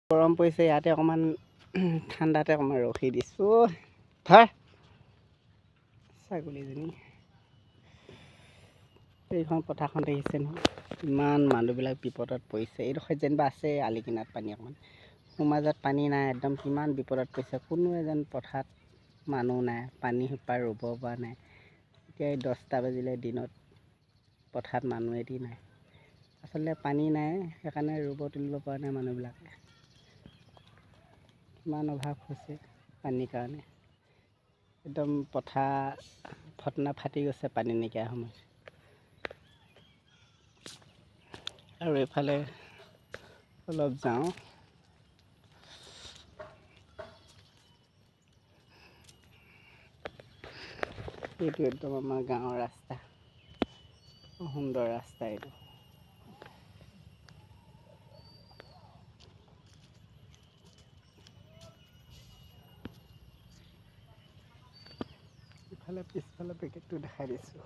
গৰম পৰিছে ইয়াতে অকণমান ঠাণ্ডাতে অকণমান ৰখি দিছোঁ। ধৰ ছাগলীজনী এইখন পথাৰখন দেখিছে নহয়, ইমান মানুহবিলাক বিপদত পৰিছে। এইডোখৰত যেনিবা আছে আলি কিনাৰত পানী অকণমান, সোমাজত পানী নাই, একদম কিমান বিপদত পৰিছে। কোনো এজন পথাৰত মানুহ নাই, পানী সোপা ৰুব পৰা নাই। এতিয়া 10টা বাজিলে দিনত, পথাৰত মানুহ এটি নাই। আচলতে পানী নাই, সেইকাৰণে ৰুব তুলিব পৰা নাই মানুহবিলাকে। কিমান অভাৱ হৈছে পানীৰ কাৰণে, একদম পথাৰ ফটনা ফাটি গৈছে পানী নাইকিয়া সমস্যা। আৰু এইফালে অলপ যাওঁ, এইটো একদম আমাৰ গাঁৱৰ ৰাস্তা, সুন্দৰ ৰাস্তা এইটো। ইফালে পিছফালে পেকেটটো দেখাই দিছোঁ।